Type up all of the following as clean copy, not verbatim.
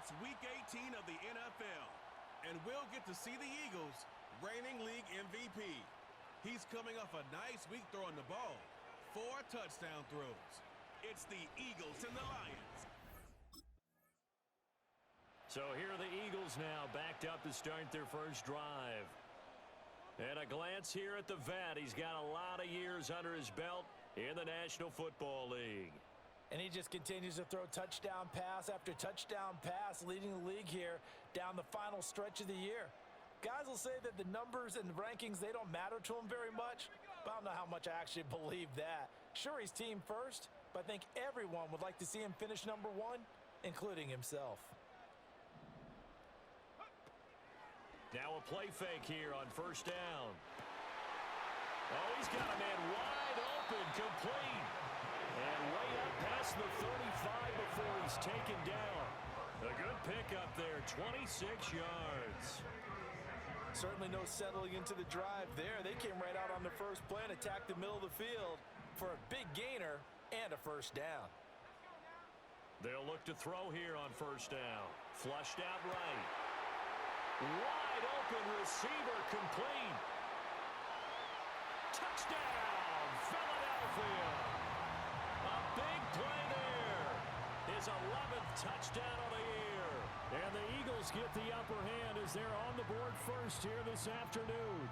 It's Week 18 of the NFL, and we'll get to see the Eagles, reigning league MVP. He's coming off a nice week throwing the ball. 4 touchdown throws. It's the Eagles and the Lions. So here are the Eagles now, backed up to start their first drive. And a glance here at the vet. He's got a lot of years under his belt in the National Football League. And he just continues to throw touchdown pass after touchdown pass, leading the league here down the final stretch of the year. Guys will say that the numbers and the rankings, they don't matter to him very much, but I don't know how much I actually believe that. Sure, he's team first, but I think everyone would like to see him finish number 1, including himself. Now a play fake here on first down. Oh, he's got a man wide open, complete. And way up past the 35 before he's taken down. A good pickup there, 26 yards. Certainly no settling into the drive there. They came right out on the first play and attacked the middle of the field for a big gainer and a first down. They'll look to throw here on first down. Flushed out right. Wide open receiver, complete. Touchdown, Philadelphia. A big play there. His 11th touchdown of the year. And the Eagles get the upper hand as they're on the board first here this afternoon.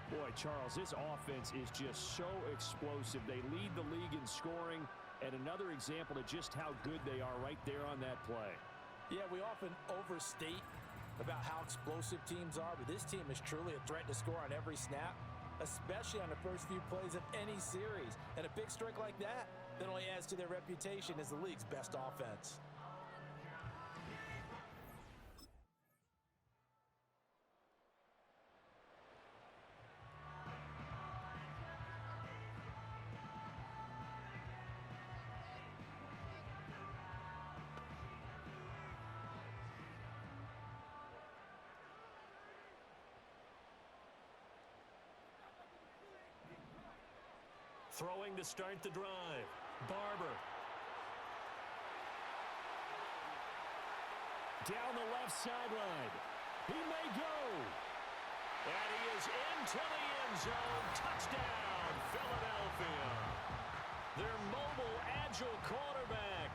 Boy, Charles, this offense is just so explosive. They lead the league in scoring, and another example of just how good they are right there on that play. Yeah, we often overstate about how explosive teams are, but this team is truly a threat to score on every snap, especially on the first few plays of any series. And a big strike like that only adds to their reputation as the league's best offense. Throwing to start the drive. Barber. Down the left sideline. He may go. And he is into the end zone. Touchdown, Philadelphia. Their mobile, agile quarterback.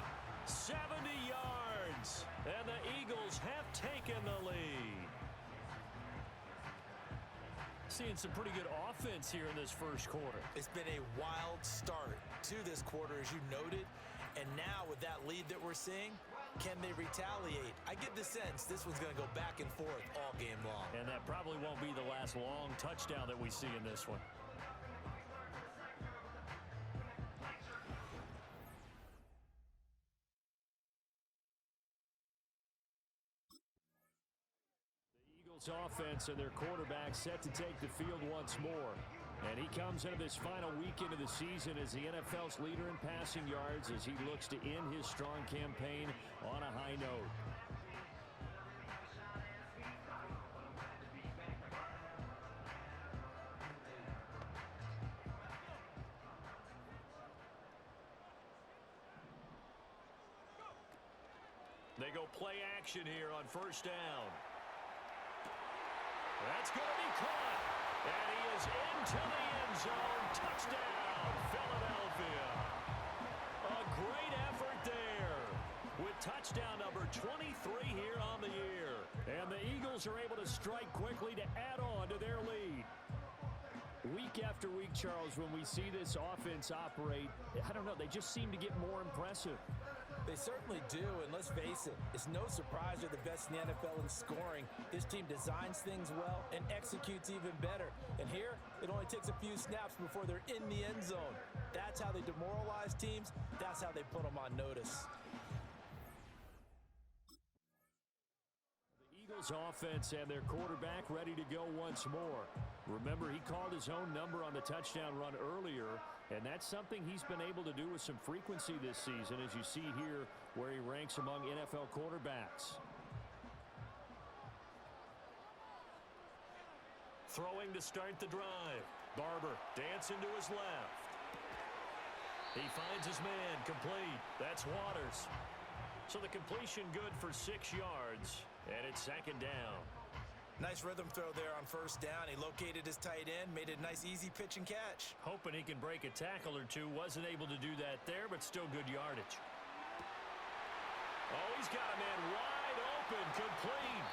70 yards. And the Eagles have taken the lead. Seeing some pretty good offense here in this first quarter. It's been a wild start to this quarter, as you noted. And now with that lead that we're seeing, can they retaliate? I get the sense this one's going to go back and forth all game long. And that probably won't be the last long touchdown that we see in this one. Offense and their quarterback set to take the field once more. And he comes into this final weekend of the season as the NFL's leader in passing yards as he looks to end his strong campaign on a high note. They go play action here on first down. That's going to be caught. And he is into the end zone. Touchdown, Philadelphia. A great effort there with touchdown number 23 here on the year. And the Eagles are able to strike quickly to add on to their lead. Week after week, Charles, when we see this offense operate, I don't know, they just seem to get more impressive. They certainly do, and let's face it, it's no surprise they're the best in the NFL in scoring. This team designs things well and executes even better. And here, it only takes a few snaps before they're in the end zone. That's how they demoralize teams. That's how they put them on notice. Eagles offense and their quarterback ready to go once more. Remember, he called his own number on the touchdown run earlier, and that's something he's been able to do with some frequency this season, as you see here where he ranks among NFL quarterbacks. Throwing to start the drive. Barber dancing to his left. He finds his man complete. That's Waters. So the completion good for 6 yards, and it's second down. Nice rhythm throw there on first down. He located his tight end, made it a nice easy pitch and catch. Hoping he can break a tackle or two. Wasn't able to do that there, but still good yardage. Oh, he's got a man wide open, complete.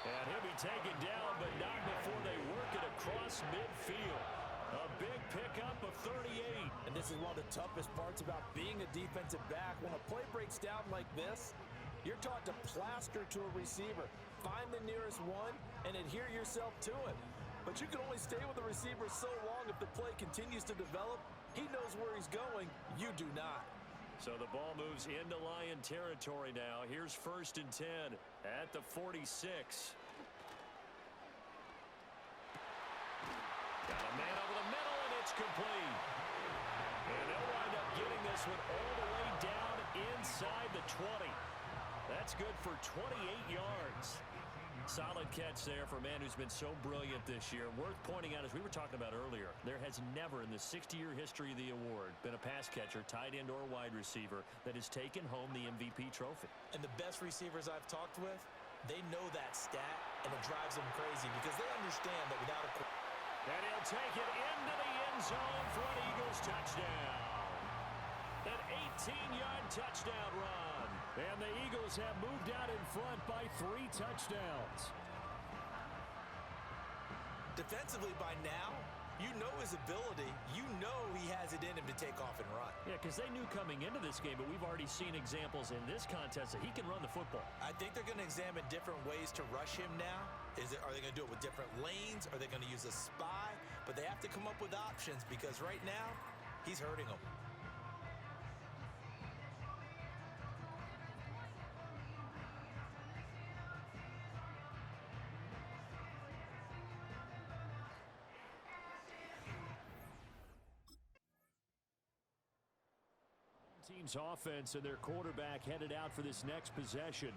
And he'll be taken down, but not before they work it across midfield. A big pickup of 38. And this is one of the toughest parts about being a defensive back. When a play breaks down like this, you're taught to plaster to a receiver. Find the nearest one and adhere yourself to it. But you can only stay with the receiver so long if the play continues to develop. He knows where he's going. You do not. So the ball moves into Lion territory now. Here's 1st and 10 at the 46. Got a man over the middle, and it's complete. And they'll wind up getting this one all the way down inside the 20. That's good for 28 yards. Solid catch there for a man who's been so brilliant this year. Worth pointing out, as we were talking about earlier, there has never in the 60-year history of the award been a pass catcher, tight end, or wide receiver that has taken home the MVP trophy. And the best receivers I've talked with, they know that stat, and it drives them crazy because they understand that without a... And he'll take it into the end zone for an Eagles touchdown. An 18-yard touchdown run. And the Eagles have moved out in front by 3 touchdowns. Defensively by now, you know his ability. You know he has it in him to take off and run. Yeah, because they knew coming into this game, but we've already seen examples in this contest that he can run the football. I think they're going to examine different ways to rush him now. Are they going to do it with different lanes? Are they going to use a spy? But they have to come up with options because right now, he's hurting them. Team's offense and their quarterback headed out for this next possession.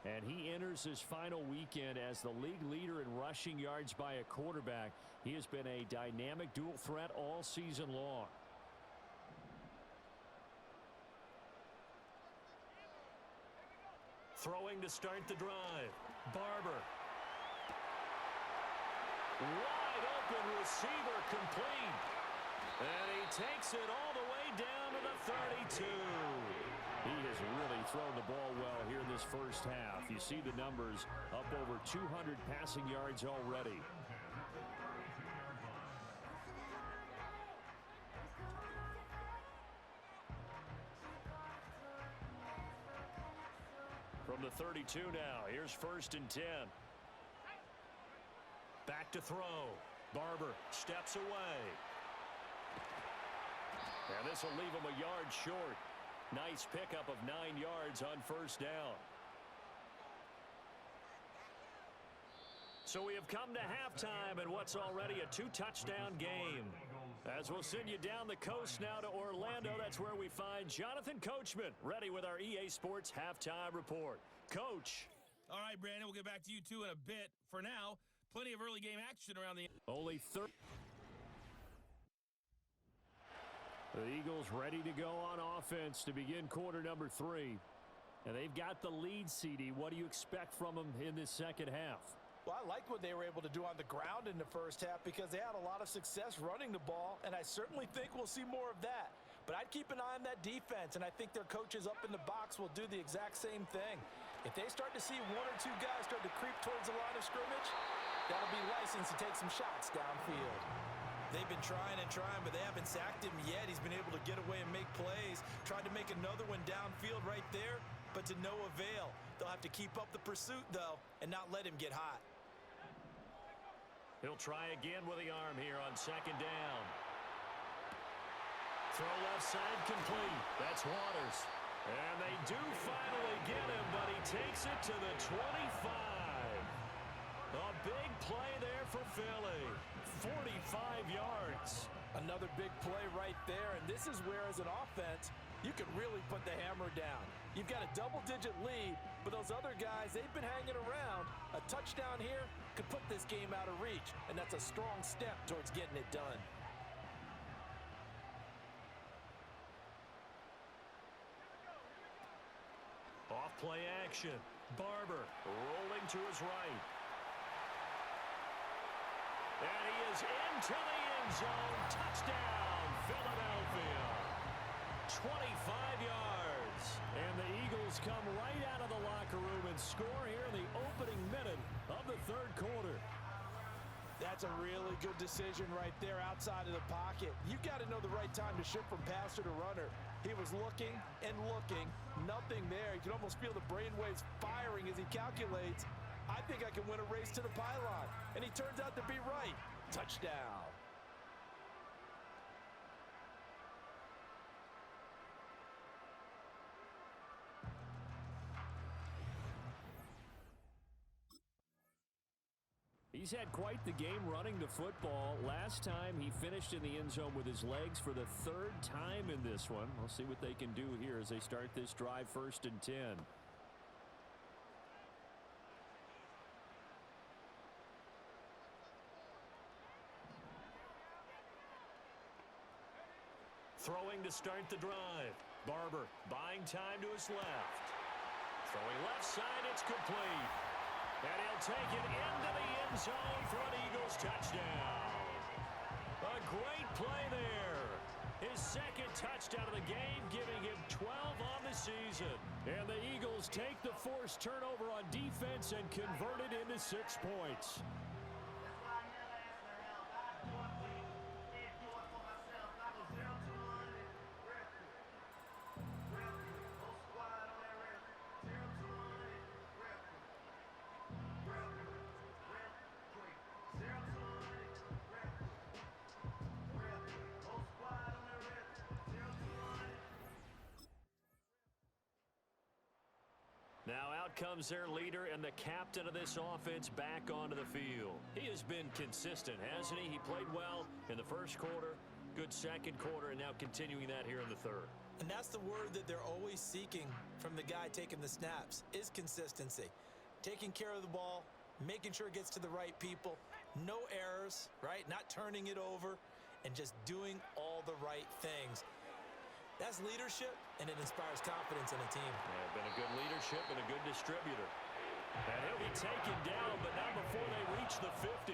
And he enters his final weekend as the league leader in rushing yards by a quarterback. He has been a dynamic dual threat all season long. Throwing to start the drive. Barber. Wide open receiver, complete. And he takes it all the way down to the 32. He has really thrown the ball well here in this first half. You see the numbers, up over 200 passing yards already. From the 32 now, here's 1st and 10. Back to throw. Barber steps away. And this will leave him a yard short. Nice pickup of 9 yards on first down. So we have come to halftime in what's already a 2-touchdown game. As we'll send you down the coast now to Orlando, that's where we find Jonathan Coachman ready with our EA Sports Halftime Report. Coach. All right, Brandon, we'll get back to you two in a bit. For now, plenty of early game action around the... Only 30. The Eagles ready to go on offense to begin quarter number 3. And they've got the lead, CD. What do you expect from them in this second half? Well, I liked what they were able to do on the ground in the first half because they had a lot of success running the ball, and I certainly think we'll see more of that. But I'd keep an eye on that defense, and I think their coaches up in the box will do the exact same thing. If they start to see 1 or 2 guys start to creep towards the line of scrimmage, that'll be license to take some shots downfield. They've been trying and trying, but they haven't sacked him yet. He's been able to get away and make plays. Tried to make another one downfield right there, but to no avail. They'll have to keep up the pursuit, though, and not let him get hot. He'll try again with the arm here on second down. Throw left side complete. That's Waters. And they do finally get him, but he takes it to the 25. A big play there for Philly. 45 yards. Another big play right there, and this is where, as an offense, you can really put the hammer down. You've got a double-digit lead, but those other guys, they've been hanging around. A touchdown here could put this game out of reach, and that's a strong step towards getting it done. Off Play action. Barber rolling to his right. And he is into the end zone. Touchdown, Philadelphia. 25 yards. And the Eagles come right out of the locker room and score here in the opening minute of the third quarter. That's a really good decision right there outside of the pocket. You've got to know the right time to shift from passer to runner. He was looking and looking, nothing there. You can almost feel the brainwaves firing as he calculates, I think I can win a race to the pylon. And he turns out to be right. Touchdown. He's had quite the game running the football. Last time he finished in the end zone with his legs for the third time in this one. We'll see what they can do here as they start this drive, 1st and 10. Throwing to start the drive. Barber buying time to his left. Throwing left side, it's complete. And he'll take it into the end zone for an Eagles touchdown. A great play there. His second touchdown of the game, giving him 12 on the season. And the Eagles take the forced turnover on defense and convert it into 6 points. Now out comes their leader and the captain of this offense back onto the field. He has been consistent, hasn't he? He played well in the first quarter, good second quarter, and now continuing that here in the third. And that's the word that they're always seeking from the guy taking the snaps, is consistency. Taking care of the ball, making sure it gets to the right people, no errors, right? Not turning it over, and just doing all the right things. That's leadership, and it inspires confidence in a team. Yeah, been a good leadership and a good distributor. And he'll be taken down, but not before they reach the 50.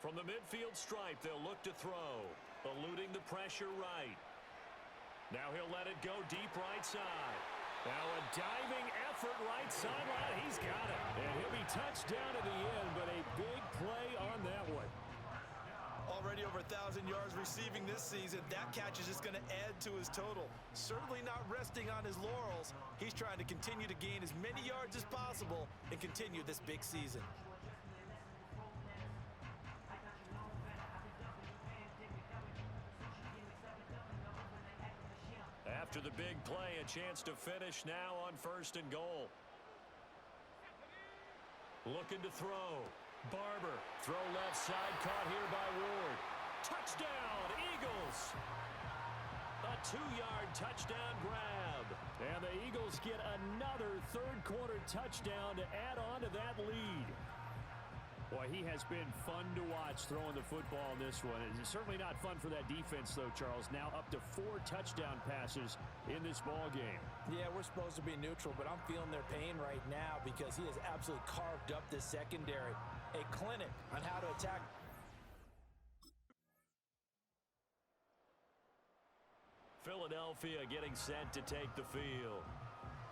From the midfield stripe, they'll look to throw, eluding the pressure right. Now he'll let it go deep right side. Now a diving effort right sideline. He's got it. And he'll be touched down at the end, but a big play on that one. Already over 1,000 yards receiving this season. That catch is just going to add to his total. Certainly not resting on his laurels. He's trying to continue to gain as many yards as possible and continue this big season. After the big play, a chance to finish now on 1st and goal. Looking to throw. Barber. Throw left side, caught here by Ward. Touchdown, Eagles! A 2-yard touchdown grab. And the Eagles get another third-quarter touchdown to add on to that lead. Boy, he has been fun to watch throwing the football in this one. It's certainly not fun for that defense, though, Charles. Now up to 4 touchdown passes in this ball game. Yeah, we're supposed to be neutral, but I'm feeling their pain right now because he has absolutely carved up this secondary. A clinic on how to attack. Philadelphia getting set to take the field.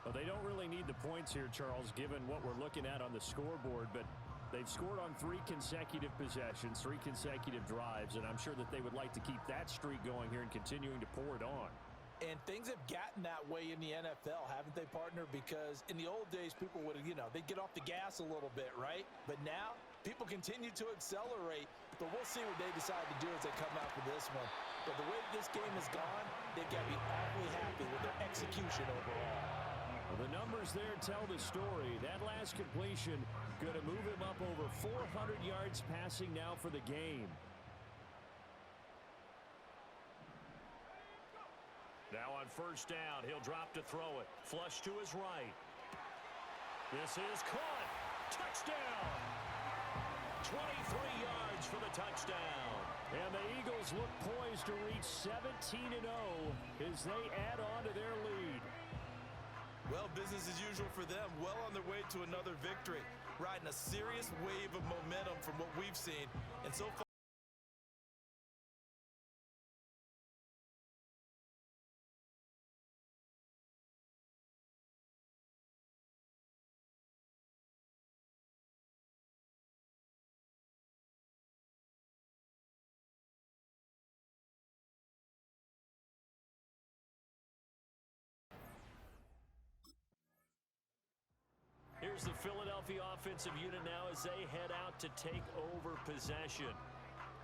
Well, they don't really need the points here, Charles, given what we're looking at on the scoreboard, but they've scored on 3 consecutive possessions, 3 consecutive drives, and I'm sure that they would like to keep that streak going here and continuing to pour it on. And things have gotten that way in the NFL, haven't they, partner? Because in the old days, people would, they'd get off the gas a little bit, right? But now, people continue to accelerate. But we'll see what they decide to do as they come out for this one. But the way this game has gone, they've got to be awfully happy with their execution overall. Well, the numbers there tell the story. That last completion going to move him up over 400 yards passing now for the game. Now on first down, he'll drop to throw it. Flush to his right. This is caught. Touchdown. 23 yards for the touchdown. And the Eagles look poised to reach 17-0 as they add on to their lead. Well, business as usual for them. Well on their way to another victory. Riding a serious wave of momentum from what we've seen. And so far, here's the Philadelphia offensive unit now as they head out to take over possession.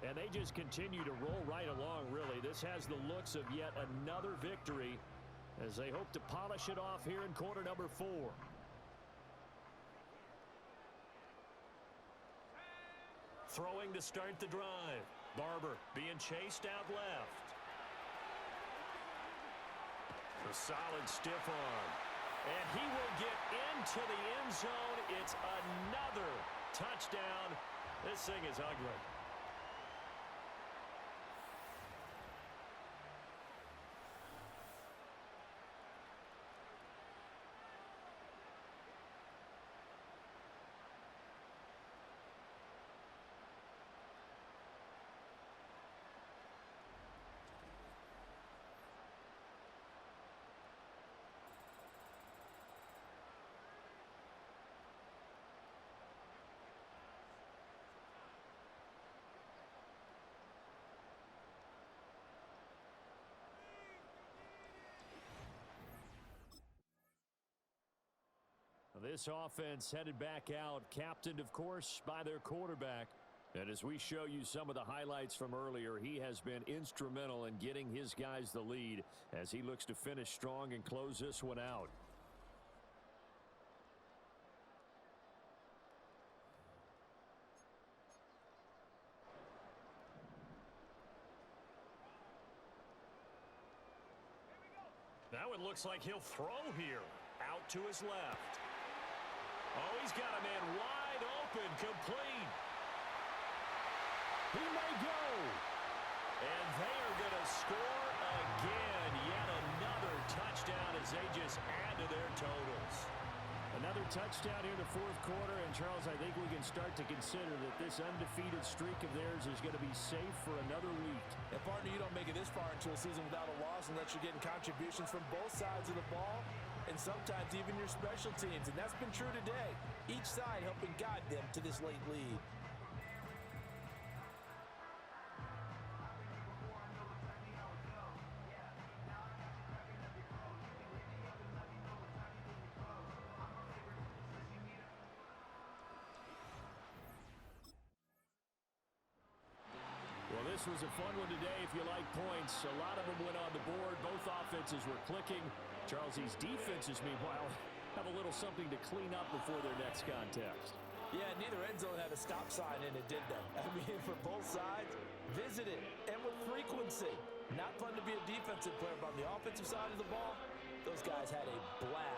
And they just continue to roll right along, really. This has the looks of yet another victory as they hope to polish it off here in quarter number 4. Throwing to start the drive. Barber being chased out left. A solid stiff arm. And he will get into the end zone. It's another touchdown. This thing is ugly. This offense headed back out, captained, of course, by their quarterback. And as we show you some of the highlights from earlier, he has been instrumental in getting his guys the lead as he looks to finish strong and close this one out. Now it looks like he'll throw here. Out to his left. Oh, he's got a man wide open, complete. He may go. And they are going to score again. Yet another touchdown as they just add to their totals. Another touchdown here in the fourth quarter. And, Charles, I think we can start to consider that this undefeated streak of theirs is going to be safe for another week. And, partner, you don't make it this far into a season without a loss unless you're getting contributions from both sides of the ball and sometimes even your special teams. And that's been true today. Each side helping guide them to this late lead. Well, this was a fun one today if you like points. A lot of them went on the board. Both offenses were clicking. Charles, these defenses, meanwhile, have a little something to clean up before their next contest. Yeah, neither end zone had a stop sign in it, did they? I mean, for both sides, visit it, and with frequency. Not fun to be a defensive player, but on the offensive side of the ball, those guys had a blast.